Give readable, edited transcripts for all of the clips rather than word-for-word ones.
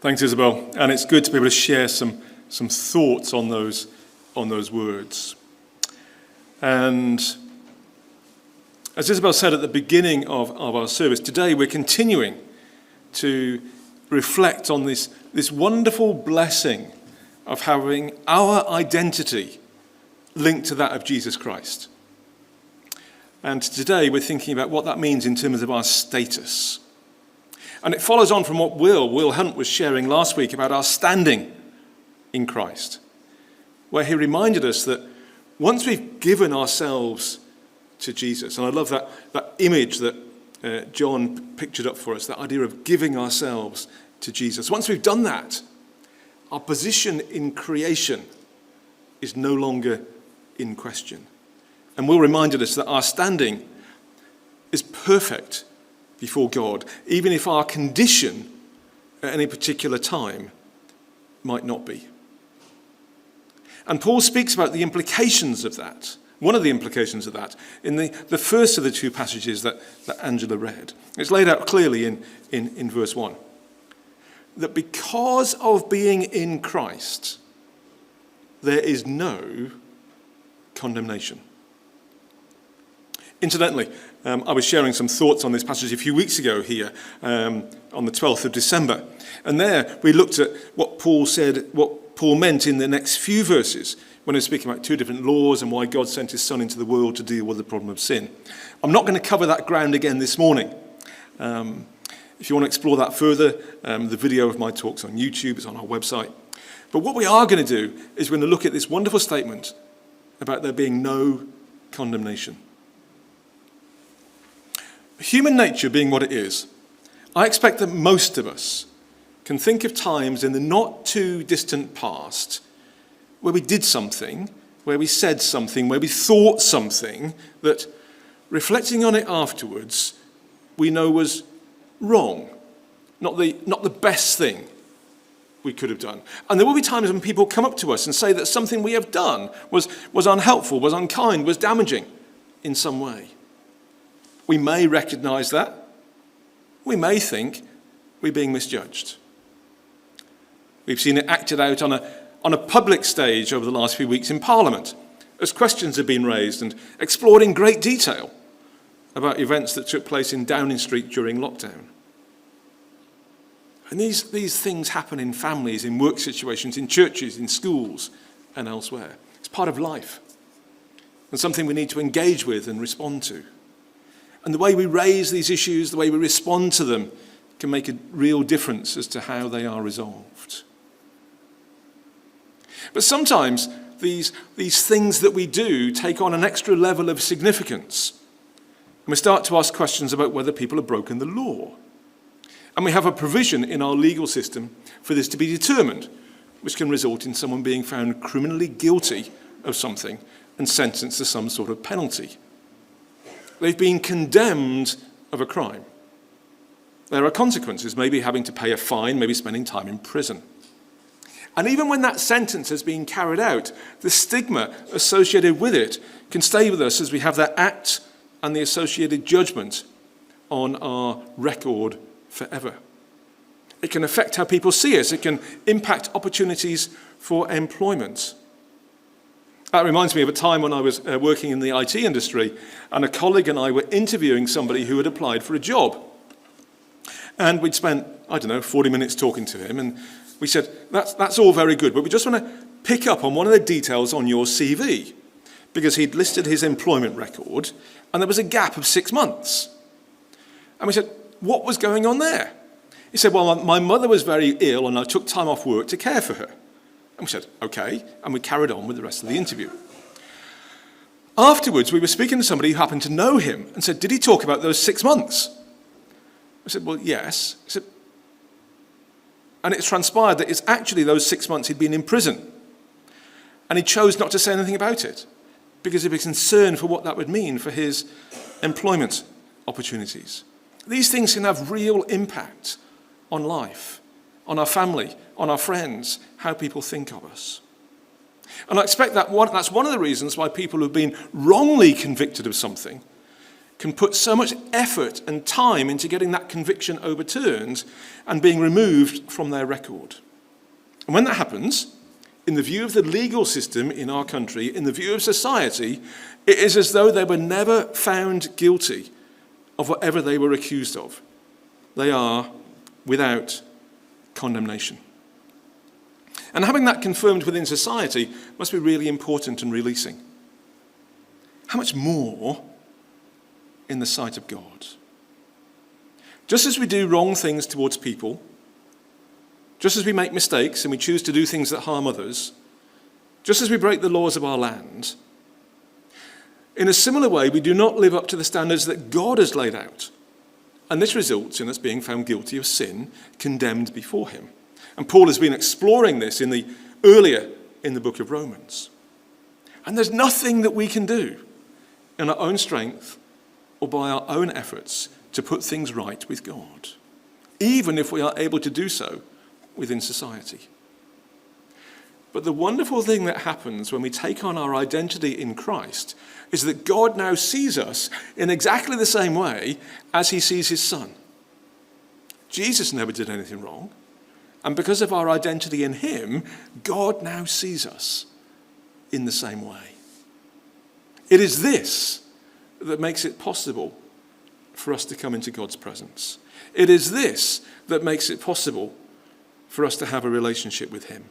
Thanks, Isabel. And it's good to be able to share some thoughts on those words. And as Isabel said at the beginning of our service, today we're continuing to reflect on this wonderful blessing of having our identity linked to that of Jesus Christ. And today we're thinking about what that means in terms of our status. And it follows on from what Will Hunt was sharing last week about our standing in Christ, where he reminded us that once we've given ourselves to Jesus, and I love that image that John pictured up for us, that idea of giving ourselves to Jesus. Once we've done that, our position in creation is no longer in question. And Will reminded us that our standing is perfect before God, even if our condition at any particular time might not be. And Paul speaks about the implications of that, one of the implications of that, in the first of the two passages that Angela read. It's laid out clearly in verse 1. That because of being in Christ, there is no condemnation. Incidentally, I was sharing some thoughts on this passage a few weeks ago here on the 12th of December. And there we looked at what Paul said, what Paul meant in the next few verses when he was speaking about two different laws and why God sent his Son into the world to deal with the problem of sin. I'm not going to cover that ground again this morning. If you want to explore that further, the video of my talk's on YouTube, it's on our website. But what we are going to do is we're going to look at this wonderful statement about there being no condemnation. Human nature being what it is, I expect that most of us can think of times in the not too distant past where we did something, where we said something, where we thought something that, reflecting on it afterwards, we know was wrong, not the best thing we could have done. And there will be times when people come up to us and say that something we have done was unhelpful, was unkind, was damaging in some way. We may recognize that. We may think we're being misjudged. We've seen it acted out on a public stage over the last few weeks in Parliament, as questions have been raised and explored in great detail about events that took place in Downing Street during lockdown. And these things happen in families, in work situations, in churches, in schools, and elsewhere. It's part of life, and something we need to engage with and respond to. And the way we raise these issues, the way we respond to them, can make a real difference as to how they are resolved. But sometimes these things that we do take on an extra level of significance. And we start to ask questions about whether people have broken the law. And we have a provision in our legal system for this to be determined, which can result in someone being found criminally guilty of something and sentenced to some sort of penalty. They've been condemned of a crime. There are consequences, maybe having to pay a fine, maybe spending time in prison. And even when that sentence has been carried out, the stigma associated with it can stay with us as we have that act and the associated judgment on our record forever. It can affect how people see us. It can impact opportunities for employment. That reminds me of a time when I was working in the IT industry, and a colleague and I were interviewing somebody who had applied for a job. And we'd spent, 40 minutes talking to him, and we said, that's all very good, but we just want to pick up on one of the details on your CV, because he'd listed his employment record, and there was a gap of 6 months. And we said, what was going on there? He said, well, my mother was very ill, and I took time off work to care for her. And we said, okay, and we carried on with the rest of the interview. Afterwards, we were speaking to somebody who happened to know him and said, did he talk about those 6 months? I said, well, yes. He said, and it's transpired that it's actually those 6 months he'd been in prison. And he chose not to say anything about it because he was concerned for what that would mean for his employment opportunities. These things can have real impact on life, on our family, on our friends, how people think of us. And I expect that's one of the reasons why people who've been wrongly convicted of something can put so much effort and time into getting that conviction overturned and being removed from their record. And when that happens, in the view of the legal system in our country, in the view of society, it is as though they were never found guilty of whatever they were accused of. They are without condemnation. And having that confirmed within society must be really important and releasing. How much more in the sight of God? Just as we do wrong things towards people, just as we make mistakes and we choose to do things that harm others, just as we break the laws of our land, in a similar way, we do not live up to the standards that God has laid out. And this results in us being found guilty of sin, condemned before him. And Paul has been exploring this earlier in the book of Romans. And there's nothing that we can do in our own strength or by our own efforts to put things right with God, even if we are able to do so within society. But the wonderful thing that happens when we take on our identity in Christ is that God now sees us in exactly the same way as he sees his Son. Jesus never did anything wrong. And because of our identity in him, God now sees us in the same way. It is this that makes it possible for us to come into God's presence. It is this that makes it possible for us to have a relationship with him.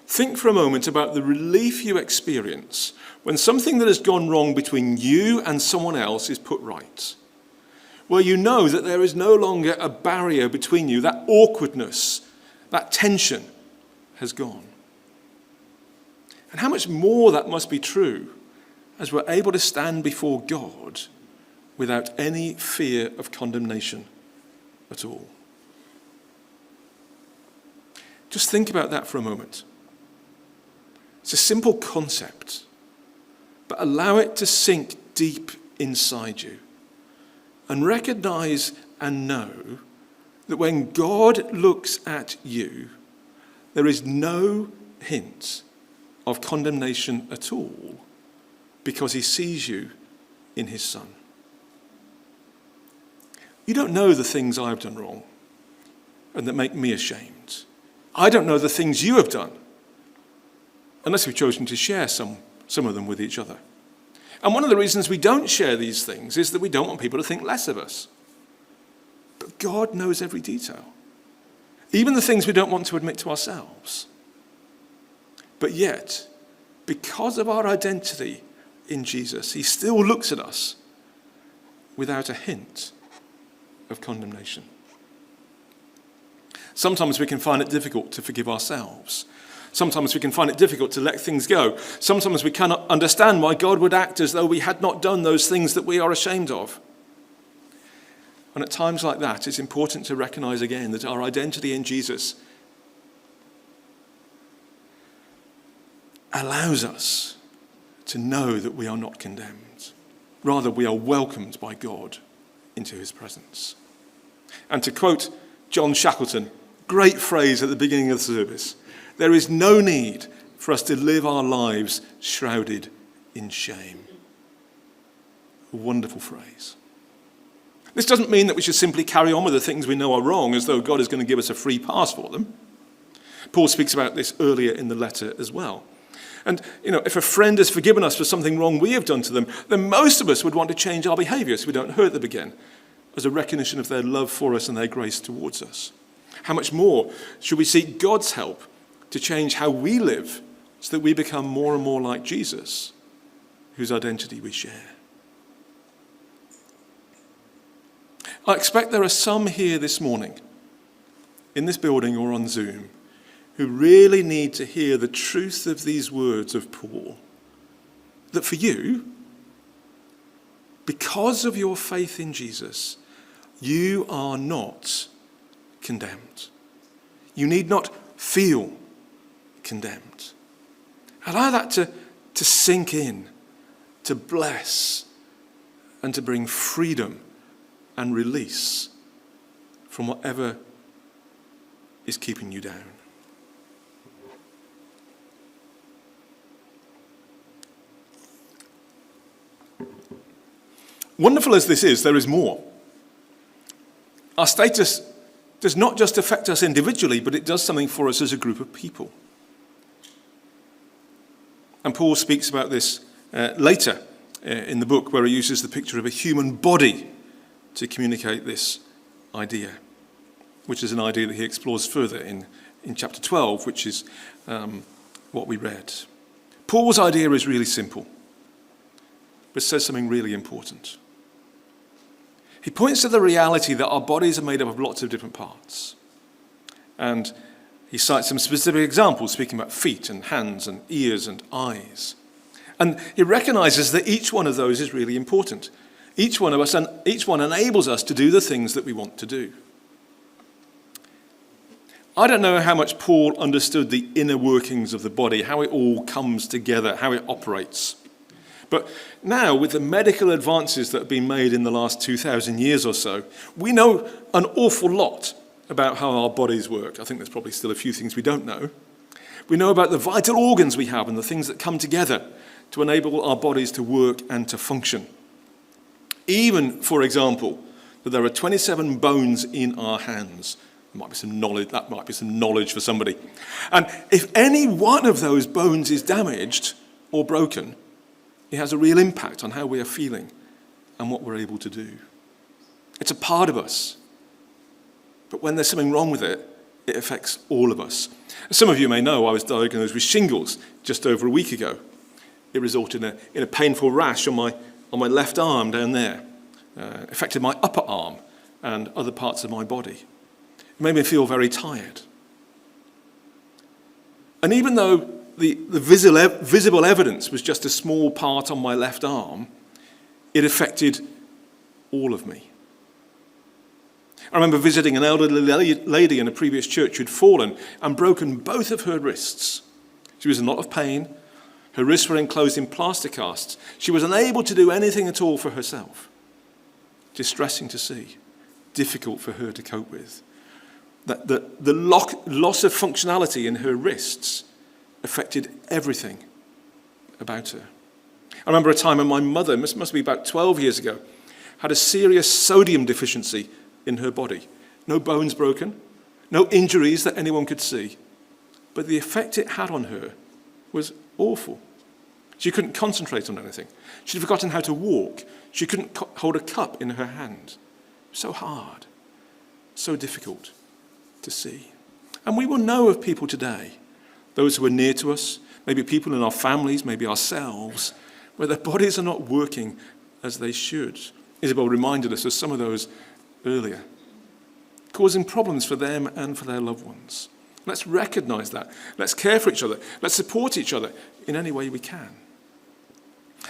Think for a moment about the relief you experience when something that has gone wrong between you and someone else is put right. Where you know that there is no longer a barrier between you, that awkwardness, that tension has gone. And how much more that must be true as we're able to stand before God without any fear of condemnation at all. Just think about that for a moment. It's a simple concept, but allow it to sink deep inside you and recognize and know that when God looks at you, there is no hint of condemnation at all because he sees you in his Son. You don't know the things I've done wrong and that make me ashamed. I don't know the things you have done unless we've chosen to share some of them with each other. And one of the reasons we don't share these things is that we don't want people to think less of us. But God knows every detail, even the things we don't want to admit to ourselves. But yet, because of our identity in Jesus, he still looks at us without a hint of condemnation. Sometimes we can find it difficult to forgive ourselves. Sometimes we can find it difficult to let things go. Sometimes we cannot understand why God would act as though we had not done those things that we are ashamed of. And at times like that, it's important to recognize again that our identity in Jesus allows us to know that we are not condemned. Rather, we are welcomed by God into his presence. And to quote John Shackleton, great phrase at the beginning of the service, there is no need for us to live our lives shrouded in shame. A wonderful phrase. This doesn't mean that we should simply carry on with the things we know are wrong as though God is going to give us a free pass for them. Paul speaks about this earlier in the letter as well. And, if a friend has forgiven us for something wrong we have done to them, then most of us would want to change our behavior so we don't hurt them again, as a recognition of their love for us and their grace towards us. How much more should we seek God's help to change how we live so that we become more and more like Jesus, whose identity we share? I expect there are some here this morning, in this building or on Zoom, who really need to hear the truth of these words of Paul. That for you, because of your faith in Jesus, you are not condemned. You need not feel condemned. Allow that to sink in, to bless, and to bring freedom and release from whatever is keeping you down. Wonderful as this is, there is more. Our status does not just affect us individually, but it does something for us as a group of people. And Paul speaks about this later in the book, where he uses the picture of a human body to communicate this idea, which is an idea that he explores further in chapter 12, which is what we read. Paul's idea is really simple, but says something really important. He points to the reality that our bodies are made up of lots of different parts. And he cites some specific examples, speaking about feet and hands and ears and eyes. And he recognizes that each one of those is really important. Each one of us, and each one enables us to do the things that we want to do. I don't know how much Paul understood the inner workings of the body, how it all comes together, how it operates. But now, with the medical advances that have been made in the last 2,000 years or so, we know an awful lot about how our bodies work. I think there's probably still a few things we don't know. We know about the vital organs we have and the things that come together to enable our bodies to work and to function. Even, for example, that there are 27 bones in our hands. That might be some knowledge for somebody. And if any one of those bones is damaged or broken, it has a real impact on how we are feeling and what we're able to do. It's a part of us. But when there's something wrong with it, it affects all of us. As some of you may know, I was diagnosed with shingles just over a week ago. It resulted in a painful rash on my left arm down there. Affected my upper arm and other parts of my body. It made me feel very tired. And even though the visible evidence was just a small part on my left arm, it affected all of me. I remember visiting an elderly lady in a previous church who'd fallen and broken both of her wrists. She was in a lot of pain. Her wrists were enclosed in plaster casts. She was unable to do anything at all for herself. Distressing to see. Difficult for her to cope with. The loss of functionality in her wrists affected everything about her. I remember a time when my mother, must be about 12 years ago, had a serious sodium deficiency in her body. No bones broken, no injuries that anyone could see. But the effect it had on her was awful. She couldn't concentrate on anything. She'd forgotten how to walk. She couldn't hold a cup in her hand. So hard, so difficult to see. And we will know of people today, those who are near to us, maybe people in our families, maybe ourselves, where their bodies are not working as they should. Isabel reminded us of some of those earlier, causing problems for them and for their loved ones. Let's recognize that. Let's care for each other. Let's support each other in any way we can.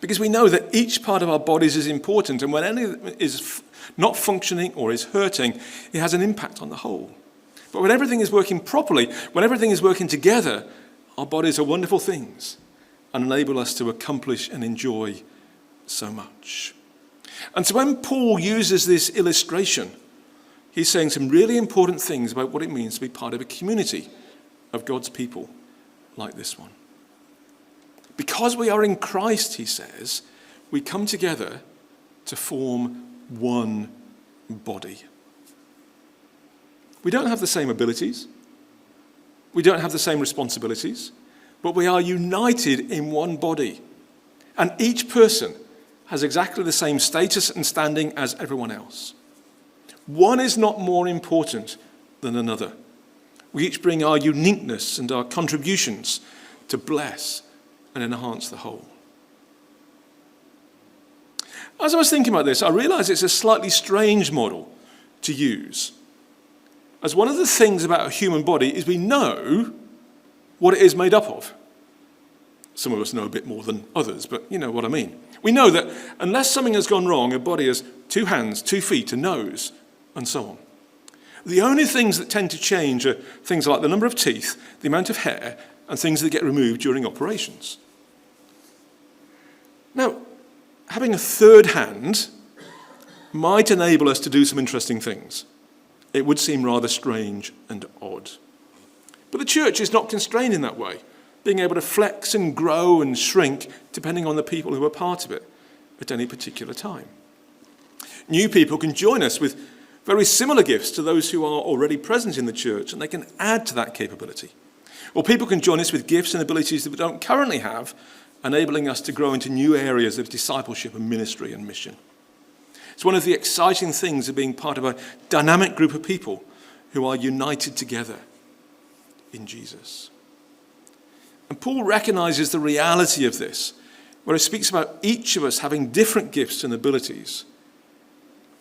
Because we know that each part of our bodies is important, and when any is not functioning or is hurting, it has an impact on the whole. But when everything is working properly, when everything is working together, our bodies are wonderful things and enable us to accomplish and enjoy so much. And so when Paul uses this illustration, he's saying some really important things about what it means to be part of a community of God's people like this one. Because we are in Christ, he says, we come together to form one body. We don't have the same abilities. We don't have the same responsibilities. But we are united in one body. And each person has exactly the same status and standing as everyone else. One is not more important than another. We each bring our uniqueness and our contributions to bless and enhance the whole. As I was thinking about this, I realized it's a slightly strange model to use. As one of the things about a human body is we know what it is made up of. Some of us know a bit more than others, but you know what I mean. We know that unless something has gone wrong, a body has 2 hands, 2 feet, a nose, and so on. The only things that tend to change are things like the number of teeth, the amount of hair, and things that get removed during operations. Now, having a third hand might enable us to do some interesting things. It would seem rather strange and odd. But the church is not constrained in that way, being able to flex and grow and shrink depending on the people who are part of it at any particular time. New people can join us with very similar gifts to those who are already present in the church, and they can add to that capability. Or people can join us with gifts and abilities that we don't currently have, enabling us to grow into new areas of discipleship and ministry and mission. It's one of the exciting things of being part of a dynamic group of people who are united together in Jesus. And Paul recognizes the reality of this, where he speaks about each of us having different gifts and abilities,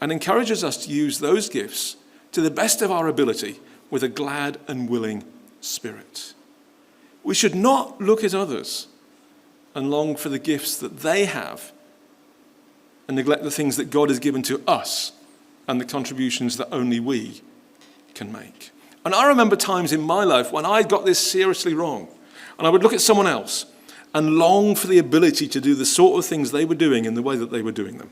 and encourages us to use those gifts to the best of our ability with a glad and willing spirit. We should not look at others and long for the gifts that they have and neglect the things that God has given to us and the contributions that only we can make. And I remember times in my life when I got this seriously wrong, and I would look at someone else and long for the ability to do the sort of things they were doing in the way that they were doing them.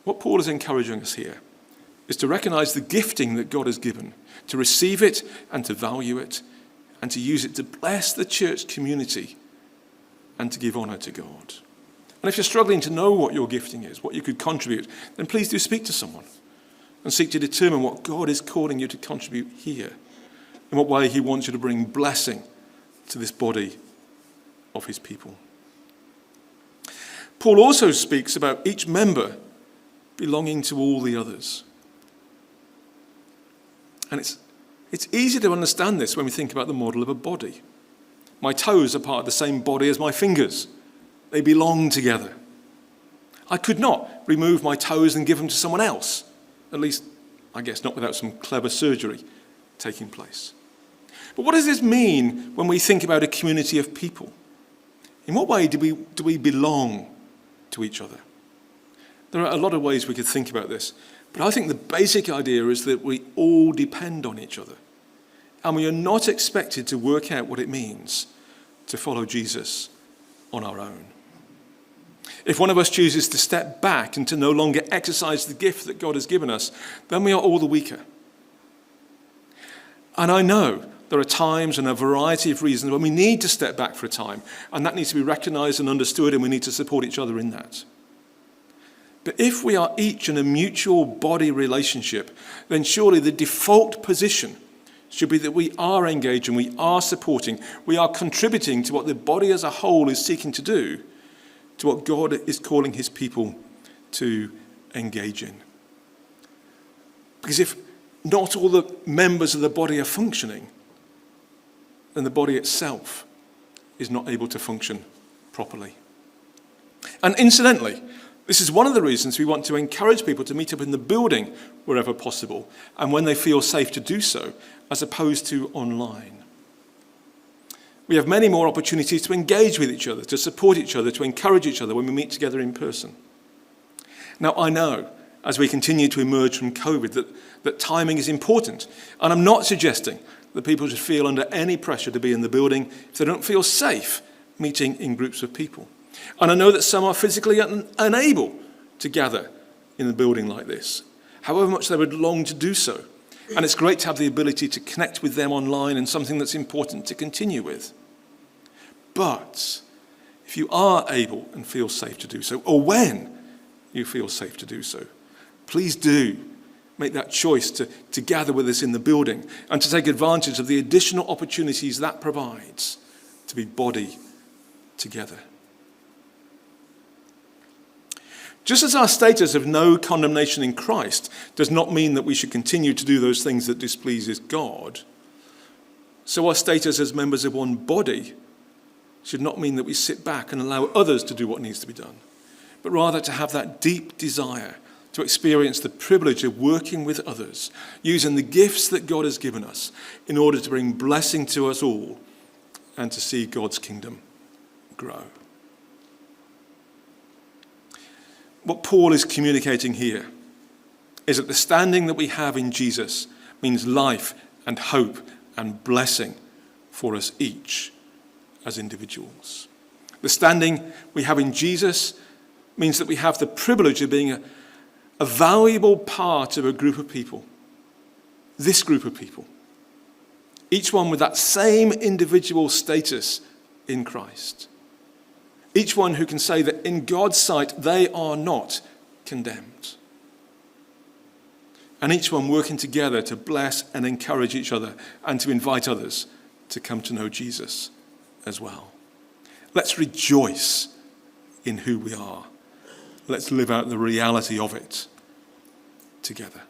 What Paul is encouraging us here is to recognize the gifting that God has given, to receive it and to value it, and to use it to bless the church community and to give honor to God. And if you're struggling to know what your gifting is, what you could contribute, then please do speak to someone and seek to determine what God is calling you to contribute here, in what way he wants you to bring blessing to this body of his people. Paul also speaks about each member belonging to all the others. And it's easy to understand this when we think about the model of a body. My toes are part of the same body as my fingers. They belong together. I could not remove my toes and give them to someone else. At least, I guess, not without some clever surgery taking place. But what does this mean when we think about a community of people? In what way do we belong to each other? There are a lot of ways we could think about this, but I think the basic idea is that we all depend on each other, and we are not expected to work out what it means to follow Jesus on our own. If one of us chooses to step back and to no longer exercise the gift that God has given us, then we are all the weaker. And I know there are times and a variety of reasons when we need to step back for a time, and that needs to be recognized and understood, and we need to support each other in that. But if we are each in a mutual body relationship, then surely the default position should be that we are engaging, we are supporting, we are contributing to what the body as a whole is seeking to do, to what God is calling his people to engage in. Because if not all the members of the body are functioning, then the body itself is not able to function properly. And incidentally, this is one of the reasons we want to encourage people to meet up in the building wherever possible and when they feel safe to do so, as opposed to online. We have many more opportunities to engage with each other, to support each other, to encourage each other when we meet together in person. Now, I know, as we continue to emerge from COVID, that timing is important. And I'm not suggesting that people should feel under any pressure to be in the building if they don't feel safe meeting in groups of people. And I know that some are physically unable to gather in a building like this, however much they would long to do so. And it's great to have the ability to connect with them online and something that's important to continue with. But if you are able and feel safe to do so, or when you feel safe to do so, please do make that choice to gather with us in the building and to take advantage of the additional opportunities that provides to be body together. Just as our status of no condemnation in Christ does not mean that we should continue to do those things that displeases God, so our status as members of one body should not mean that we sit back and allow others to do what needs to be done, but rather to have that deep desire to experience the privilege of working with others, using the gifts that God has given us in order to bring blessing to us all and to see God's kingdom grow. What Paul is communicating here is that the standing that we have in Jesus means life and hope and blessing for us each as individuals. The standing we have in Jesus means that we have the privilege of being a valuable part of a group of people, this group of people, each one with that same individual status in Christ. Each one who can say that in God's sight they are not condemned. And each one working together to bless and encourage each other and to invite others to come to know Jesus as well. Let's rejoice in who we are. Let's live out the reality of it together.